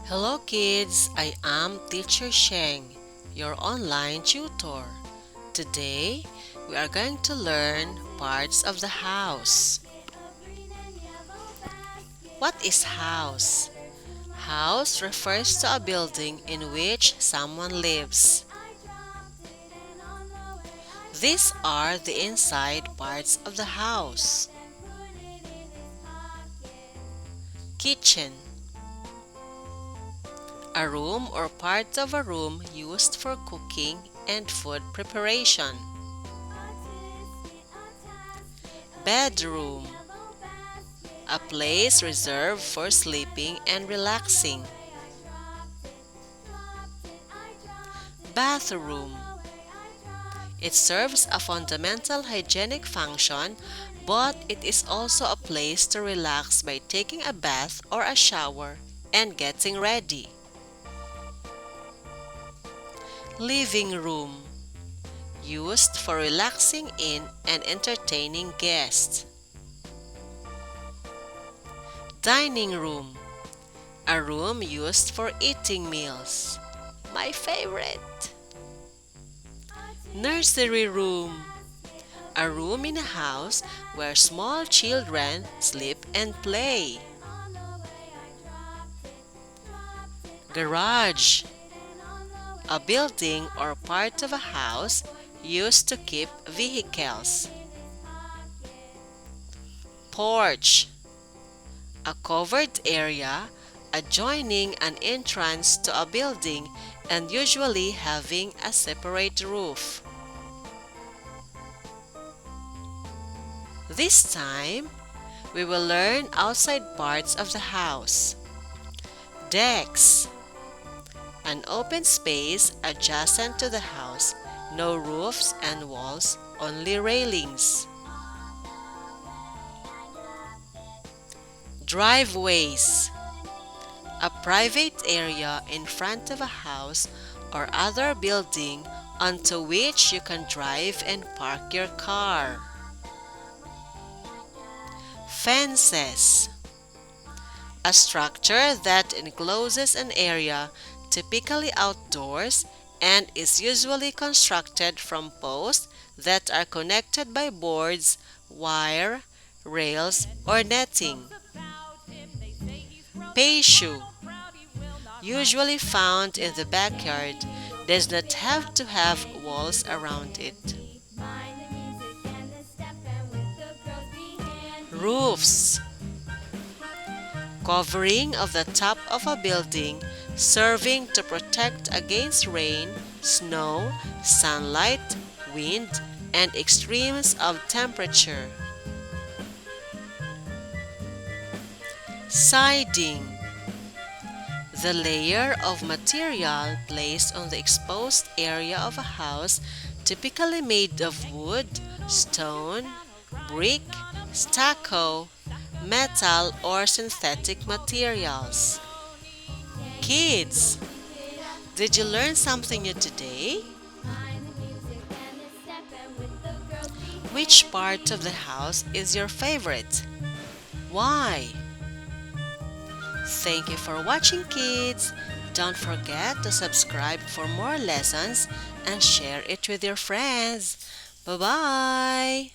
Hello kids, I am Teacher Sheng, your online tutor. Today, we are going to learn parts of the house. What is house? House refers to a building in which someone lives. These are the inside parts of the house. Kitchen. A room or part of a room used for cooking and food preparation. Bedroom. A place reserved for sleeping and relaxing. Bathroom. It serves a fundamental hygienic function, but it is also a place to relax by taking a bath or a shower and getting ready. Living room. Used for relaxing in and entertaining guests. Dining room. A room used for eating meals. My favorite. Nursery room. A room in a house where small children sleep and play. Garage. A building or part of a house used to keep vehicles. Porch. A covered area adjoining an entrance to a building and usually having a separate roof. This time, we will learn outside parts of the house. Decks. An open space adjacent to the house, no roofs and walls, only railings. Driveways. A private area in front of a house or other building onto which you can drive and park your car. Fences. A structure that encloses an area, typically outdoors, and is usually constructed from posts that are connected by boards, wire, rails, or netting. Patio, usually found in the backyard, does not have to have walls around it. Roofs. Covering of the top of a building, serving to protect against rain, snow, sunlight, wind, and extremes of temperature. Siding. The layer of material placed on the exposed area of a house, typically made of wood, stone, brick, stucco, metal, or synthetic materials. Kids, did you learn something new today? Which part of the house is your favorite? Why? Thank you for watching, kids. Don't forget to subscribe for more lessons and share it with your friends. Bye-bye!